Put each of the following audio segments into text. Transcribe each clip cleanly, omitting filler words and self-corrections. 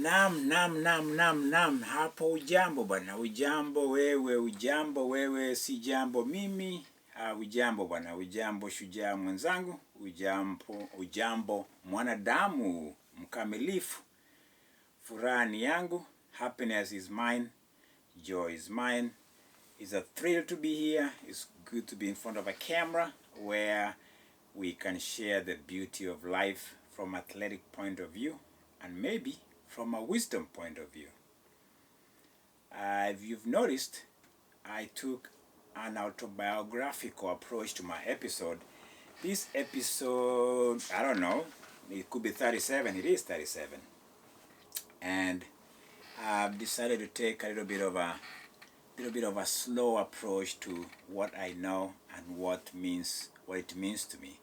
Nam, hapo ujambo bwana, ujambo wewe, ujambo wewe, si jambo mimi. Ujambo bwana, ujambo shujaa mwenzangu, ujambo mwanadamu mkamilifu. Furaha ni yangu, happiness is mine, joy is mine. It's a thrill to be here. It's good to be in front of a camera where we can share the beauty of life from athletic point of view and maybe from a wisdom point of view. If you've noticed, I took an autobiographical approach to my episode. This episode, I don't know, it could be 37, it is 37. And I've decided to take a little bit of a slow approach to what I know and what it means to me.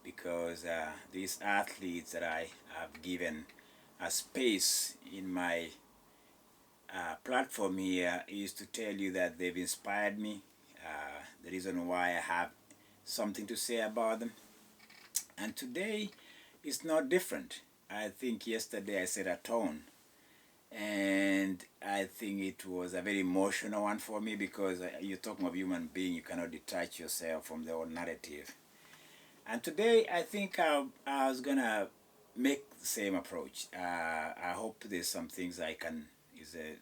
Because these athletes that I have given a space in my platform here is to tell you that they've inspired me. The reason why I have something to say about them. And today is not different. I think yesterday I set a tone. And I think it was a very emotional one for me because you're talking of human being, you cannot detach yourself from the old narrative. And today I think I was gonna make the same approach. I hope there's some things I can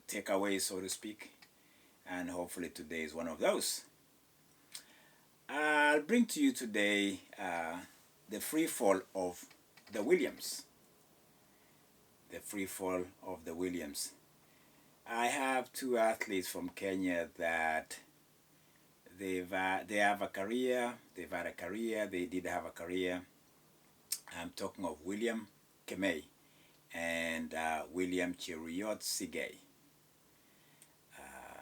take away, so to speak, and hopefully today is one of those. I'll bring to you today the free fall of the Williams. The free fall of the Williams. I have two athletes from Kenya that they have a career. They've had a career. They did have a career. I'm talking of William Kemei and William Cheruiyot Sigei.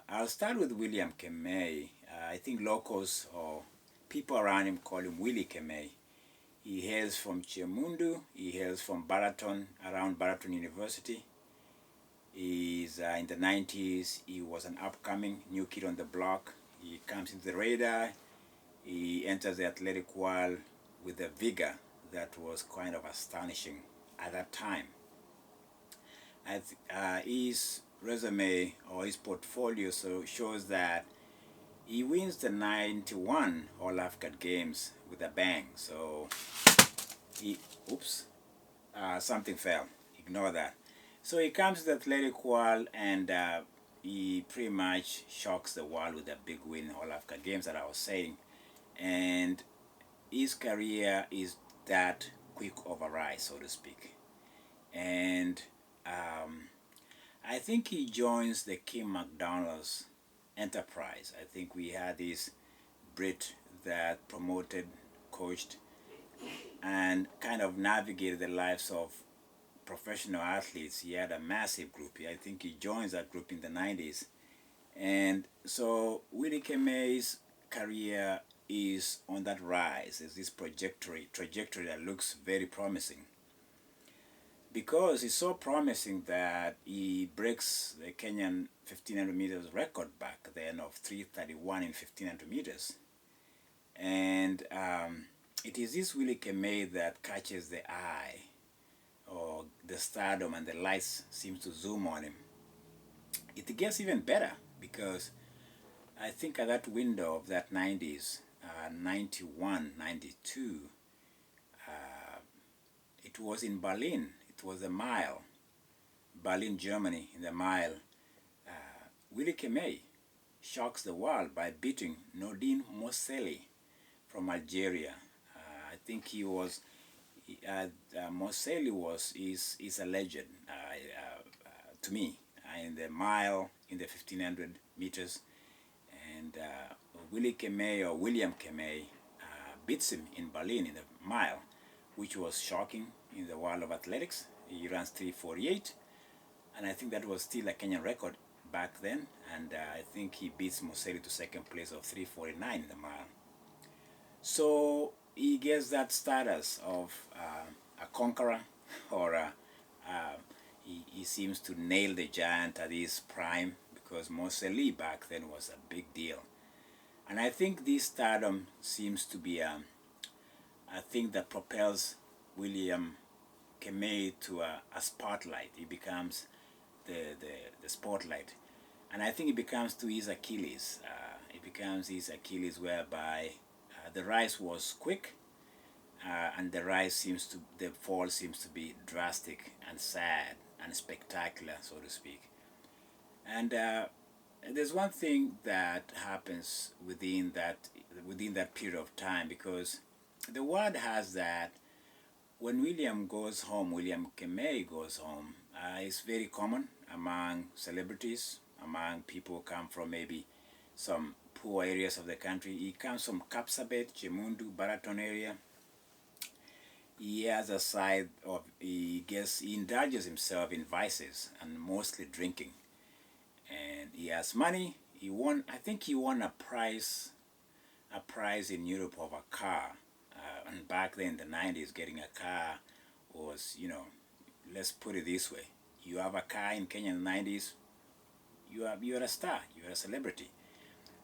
I'll start with William Kemei. I think locals or people around him call him Willie Kemei. He hails from Chemundu. He hails from Baraton, around Baraton University. He's in the 90s. He was an upcoming new kid on the block. He comes into the radar. He enters the athletic world with a vigor that was kind of astonishing at that time. His resume or his portfolio shows that he wins the 91 All-African Games with a bang. So something fell. Ignore that. So he comes to the athletic world and he pretty much shocks the world with a big win in All-African Games that I was saying. And his career is that quick of a rise, so to speak. And I think he joins the Kim McDonald's enterprise. I think we had this Brit that promoted, coached, and kind of navigated the lives of professional athletes. He had a massive group. I think he joins that group in the 90s. And so Willie Kemei's career is on that rise. There's this trajectory that looks very promising. Because it's so promising that he breaks the Kenyan 1500 meters record back then of 3:31 in 1500 meters. And it is this Willie Kemei that catches the eye, or the stardom and the lights seems to zoom on him. It gets even better because I think at that window of that 90s, 91, 92, it was in Berlin. It was a mile, Berlin, Germany, in the mile. Willie Kemei shocks the world by beating Nordin Moselli from Algeria. I think he was, Moselli is a legend to me in the mile, in the 1500 meters. And Willie Kemei or William Kemei beats him in Berlin in the mile, which was shocking in the world of athletics. He runs 3:48, and I think that was still a Kenyan record back then. And I think he beats Moselli to second place of 3:49 in the mile. So he gets that status of a conqueror, or he seems to nail the giant at his prime, because Moselli back then was a big deal. And I think this stardom seems to be a thing that propels William Kemei to a spotlight. He becomes the spotlight. And I think it becomes to his Achilles. It becomes his Achilles whereby the rise was quick, and the fall seems to be drastic and sad and spectacular, so to speak. And there's one thing that happens within that period of time, because the word has that when William Kemei goes home, it's very common among celebrities, among people who come from maybe some poor areas of the country. He comes from Kapsabet, Chemundu, Baraton area. He has a side of, he indulges himself in vices and mostly drinking. And he has money. I think he won a prize in Europe of a car. And back then in the 90s, getting a car was, let's put it this way. You have a car in Kenya in the 90s, you're a star, you're a celebrity.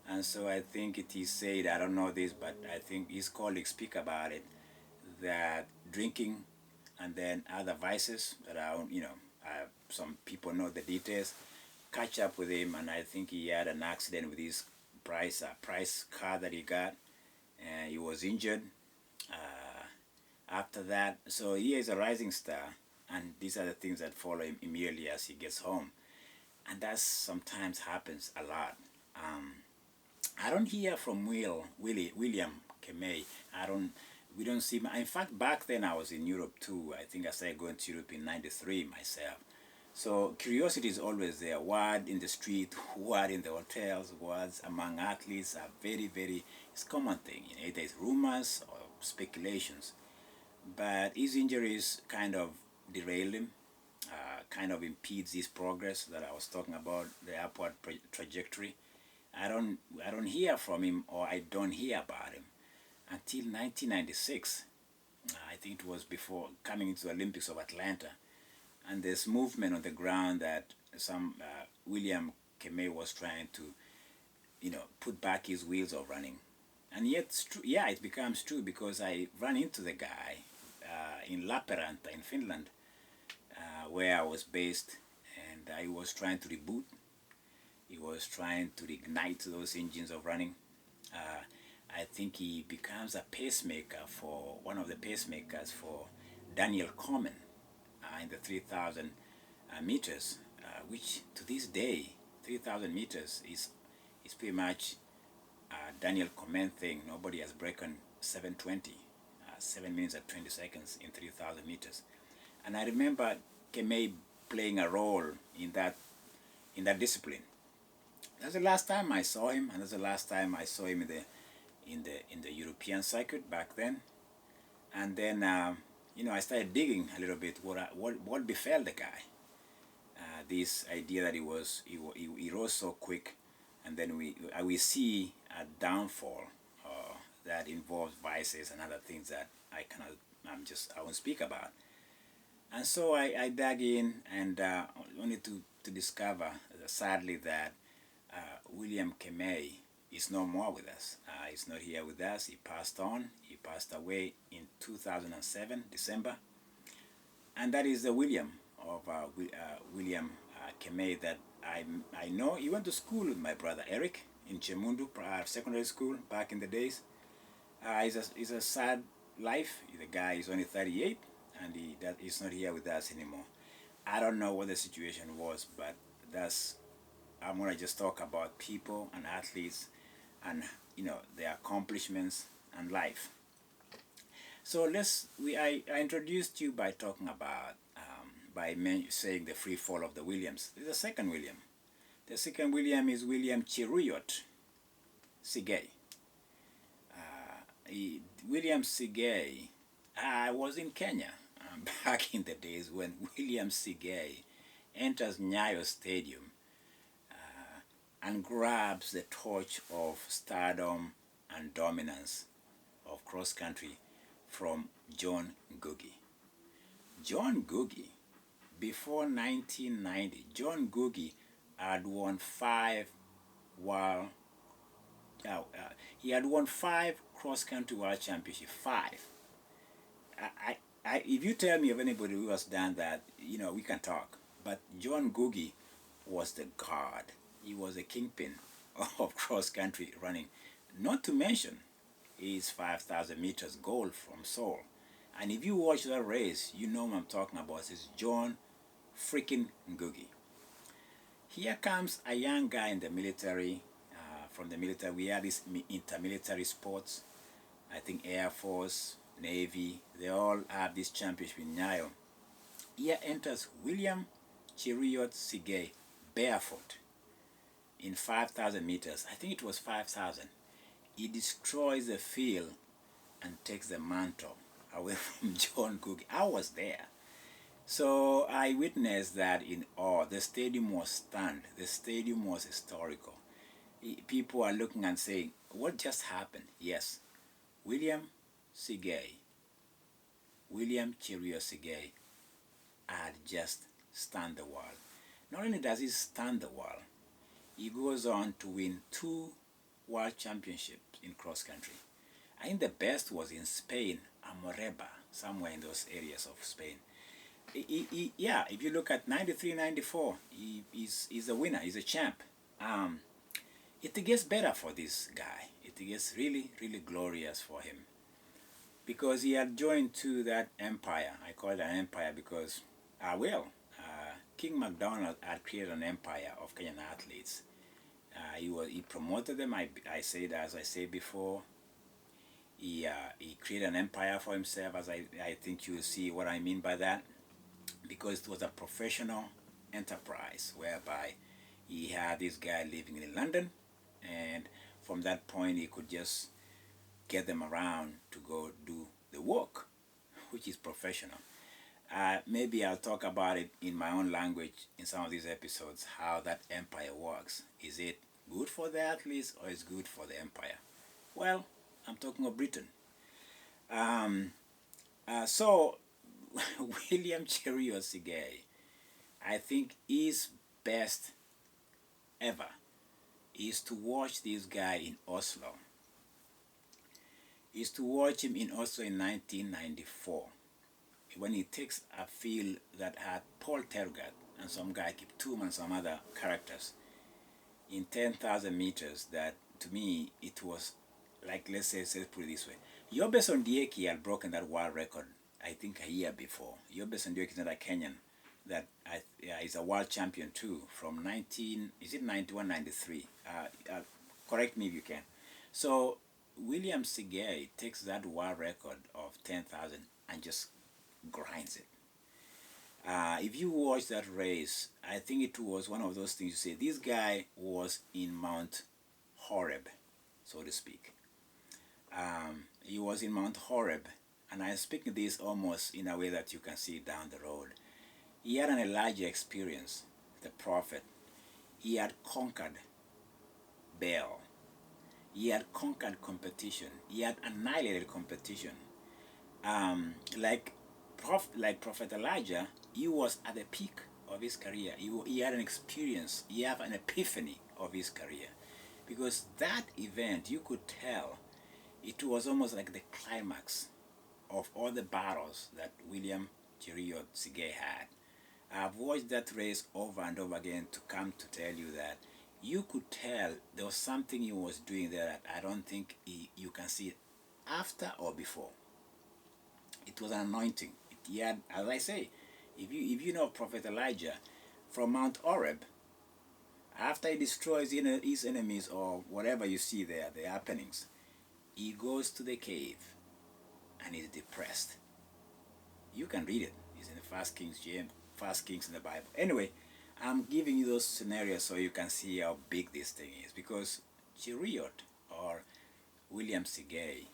And so I think it is said, I don't know this, but I think his colleagues speak about it, that drinking and then other vices that some people know the details, catch up with him. And I think he had an accident with his price car that he got, and he was injured after that. So he is a rising star, and these are the things that follow him immediately as he gets home. And that sometimes happens a lot. Um, I don't hear from William Kemei. We don't see. In fact, back then I was in Europe too. I think I started going to Europe in '93 myself. So curiosity is always there. Word in the street, word in the hotels, words among athletes are very, very. It's a common thing. Either it's rumors or speculations. But his injuries kind of derailed him, kind of impedes his progress that I was talking about, the upward trajectory. I don't hear from him, or I don't hear about him until 1996. I think it was before coming into the Olympics of Atlanta, and this movement on the ground that some William Kemei was trying to, put back his wheels of running. And yet, yeah, it becomes true, because I ran into the guy in Lappeenranta in Finland, where I was based, and I was trying to reboot. He was trying to ignite those engines of running. Uh, I think he becomes a pacemaker for one of the pacemakers for Daniel Komen in the 3,000 meters, which to this day, 3,000 meters is pretty much Daniel Komen thing. Nobody has broken 7:20, 7 minutes and 20 seconds in 3,000 meters. And I remember Kemei playing a role in that discipline. That's the last time I saw him, and that's the last time I saw him in the European circuit back then. And then I started digging a little bit what befell the guy. This idea that he rose so quick, and then we see a downfall that involves vices and other things that I won't speak about. And so I dug in, and only to discover, sadly, that William Kemei is no more with us. He's not here with us. He passed on. He passed away in 2007, December. And that is the William of William Kemei that I know. He went to school with my brother Eric in Chemundu secondary school back in the days. It's a sad life. The guy is only 38, and he's not here with us anymore. I don't know what the situation was, but I'm gonna just talk about people and athletes, and their accomplishments and life. So I introduced you by talking about saying the free fall of the Williams. There's a second William. The second William is William Chiruyot Sigei. William Sigei was in Kenya back in the days when William Sigei enters Nyayo Stadium and grabs the torch of stardom and dominance of cross country from John Ngugi. John Ngugi, before 1990, John Ngugi had won world. He had won 5 cross country world championships. 5. if you tell me of anybody who has done that, we can talk. But John Googie was the god. He was a kingpin of cross country running. Not to mention his 5,000 meters goal from Seoul. And if you watch that race, you know what I'm talking about. It's John freaking Googie. Here comes a young guy in the military. From the military, we had these intermilitary sports. I think Air Force, Navy, they all have this championship in Nyayo. Here enters William Cheriot Sigei, barefoot, in 5,000 meters. I think it was 5,000. He destroys the field and takes the mantle away from John Cook. I was there. So I witnessed that in awe. The stadium was stunned. The stadium was historical. People are looking and saying, what just happened? Yes, William Sigei, William Cheriot Sigei had just stunned the world. Not only does he stun the world, he goes on to win 2 world championships in cross country. I think the best was in Spain, Amoreba, somewhere in those areas of Spain. Yeah, if you look at 93, 94, he's a winner, he's a champ. It gets better for this guy. It gets really, really glorious for him. Because he had joined to that empire. I call it an empire because, King MacDonald had created an empire of Kenyan athletes. He promoted them. I say that, as I said before. He created an empire for himself, as I think you will see what I mean by that, because it was a professional enterprise whereby he had this guy living in London, and from that point he could just get them around to go do the work, which is professional. Maybe I'll talk about it in my own language in some of these episodes, how that empire works. Is it good for the athletes or is it good for the empire? Well, I'm talking of Britain. So William Cheriot Sigei, I think his best ever is to watch this guy in Oslo. Is to watch him in Oslo in 1994 when he takes a field that had Paul Tergat and some guy, Kip Toom and some other characters in 10,000 meters. That to me it was like, let's put it this way. Yobeson Dieki had broken that world record, I think, a year before. Yobeson Dieki is not a Kenyan that is a world champion too from 91, 93. Correct me if you can. So William Sigei takes that world record of 10,000 and just grinds it. If you watch that race, I think it was one of those things you say, this guy was in Mount Horeb, so to speak. He was in Mount Horeb, and I'm speaking this almost in a way that you can see down the road. He had an Elijah experience, the prophet. He had conquered Baal. He had conquered competition. He had annihilated competition. Like Prophet Elijah, he was at the peak of his career. He had an experience. He had an epiphany of his career. Because that event, you could tell, it was almost like the climax of all the battles that William Cheriot Sigei had. I've watched that race over and over again to come to tell you that you could tell there was something he was doing there that I don't think you can see it after or before. It was an anointing. He had, as I say, if you know Prophet Elijah, from Mount Horeb, after he destroys his enemies or whatever you see there, the happenings, he goes to the cave and is depressed. You can read it. It's in the First Kings in the Bible. Anyway, I'm giving you those scenarios so you can see how big this thing is. Because Cheriot, or William Sigei,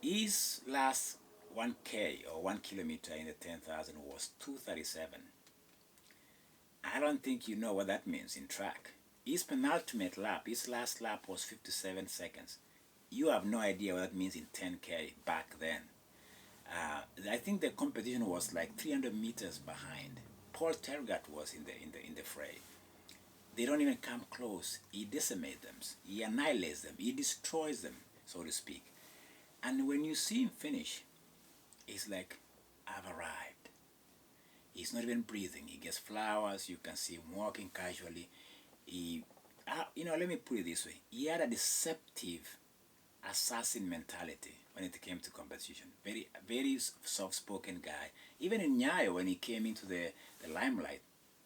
his last 1K or 1 kilometer in the 10,000 was 2:37. I don't think you know what that means in track. His penultimate lap, his last lap was 57 seconds. You have no idea what that means in 10K back then. I think the competition was like 300 meters behind. Paul Tergat was in the fray. They don't even come close. He decimates them. He annihilates them. He destroys them, so to speak. And when you see him finish, It's like, I've arrived. He's not even breathing. He gets flowers. You can see him walking casually. He, let me put it this way. He had a deceptive assassin mentality when it came to competition. Very, very soft-spoken guy. Even in Nyayo, when he came into the limelight,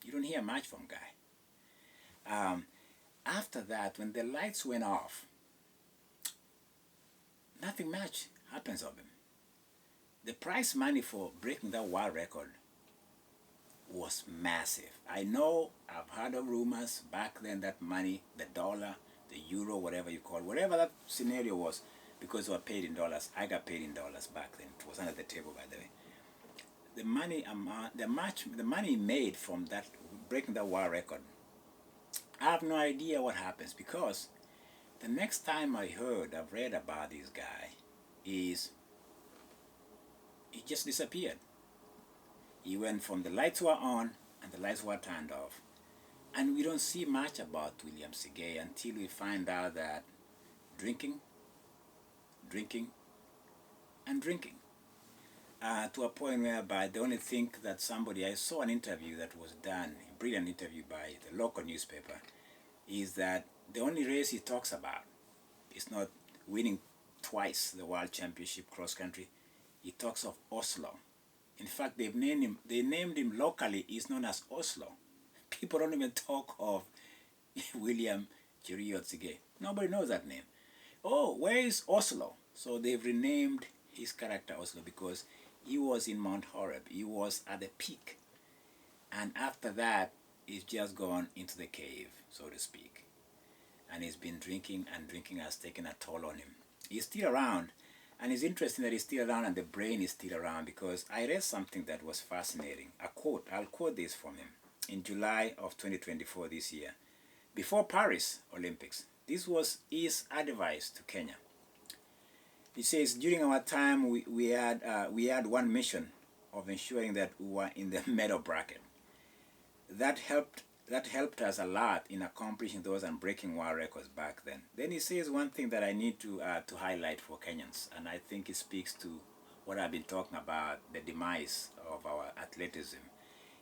you don't hear much from Guy. After that, when the lights went off, nothing much happens of him. The prize money for breaking that world record was massive. I know, I've heard of rumors back then that money, the dollar, the euro, whatever you call it, whatever that scenario was, because we were paid in dollars. I got paid in dollars back then. It was under the table, by the way. The money amount, the money made from that breaking that world record, I have no idea what happens, because the next time I've read about this guy, is he just disappeared. He went from the lights were on and the lights were turned off. And we don't see much about William Sigei until we find out that drinking, drinking, and drinking. To a point whereby the only thing that I saw an interview that was done, a brilliant interview by the local newspaper, is that the only race he talks about is not winning twice the world championship cross country. He talks of Oslo. In fact, they named him locally, he's known as Oslo. People don't even talk of William Cheriot Sigei. Nobody knows that name. Oh, where is Oslo? So they've renamed his character Oslo because he was in Mount Horeb. He was at the peak. And after that, he's just gone into the cave, so to speak. And he's been drinking, and drinking has taken a toll on him. He's still around, and it's interesting that he's still around and the brain is still around, because I read something that was fascinating. A quote, I'll quote this from him. In July of 2024, this year, before Paris Olympics, this was his advice to Kenya. He says, during our time, we had one mission of ensuring that we were in the medal bracket. That helped us a lot in accomplishing those and breaking world records back then. Then he says one thing that I need to highlight for Kenyans, and I think it speaks to what I've been talking about, the demise of our athleticism.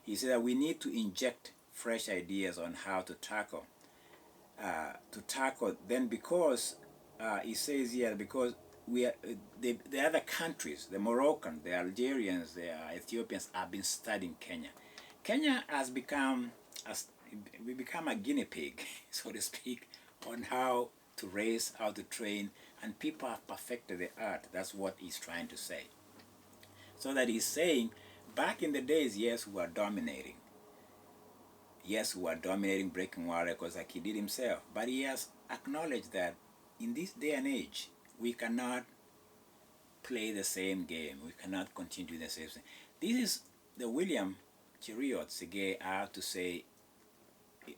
He said that we need to inject fresh ideas on how to tackle. Then, because he says here, because we are, the other countries, the Moroccans, the Algerians, the Ethiopians have been studying Kenya. Kenya has become a guinea pig, so to speak, on how to race, how to train, and people have perfected the art. That's what he's trying to say. So that he's saying, back in the days, yes, we were dominating. Yes, we were dominating, breaking world records like he did himself. But he has acknowledged that in this day and age, we cannot play the same game. We cannot continue the same thing. This is the William Cheriot Sigei, I have to say,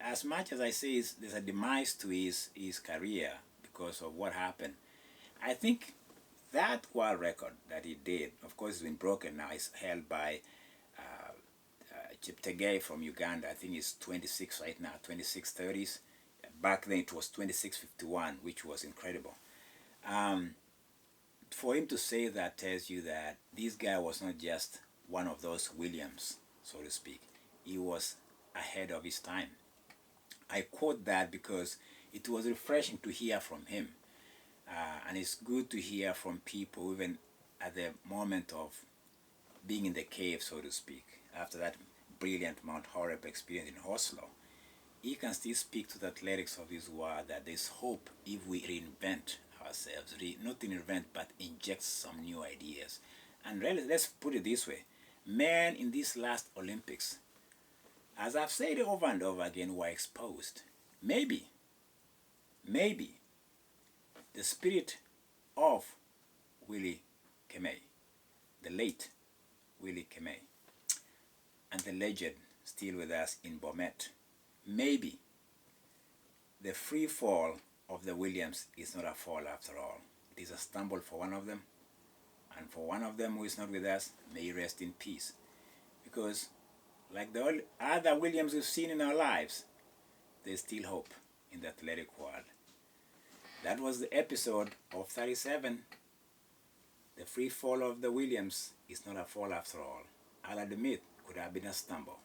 as much as I say there's a demise to his career because of what happened, I think that world record that he did, of course it's been broken now, is held by Cheptegei from Uganda. I think it's 26 right now, 26:30s. Back then it was 26:51, which was incredible. For him to say that tells you that this guy was not just one of those Williams, so to speak. He was ahead of his time. I quote that because it was refreshing to hear from him. And it's good to hear from people even at the moment of being in the cave, so to speak, after that brilliant Mount Horeb experience in Oslo. He can still speak to the athletics of his world that there's hope if we reinvent ourselves. Not reinvent, but inject some new ideas. And really, let's put it this way. Men in these last Olympics, as I've said over and over again, were exposed. Maybe, the spirit of Willie Kemei, the late Willie Kemei, and the legend still with us in Bomet, maybe the free fall of the Williams is not a fall after all. It is a stumble for one of them, and for one of them who is not with us, may he rest in peace. Because like the other Williams we've seen in our lives, there's still hope in the athletic world. That was the episode of 37. The free fall of the Williams is not a fall after all. I'll admit, could have been a stumble.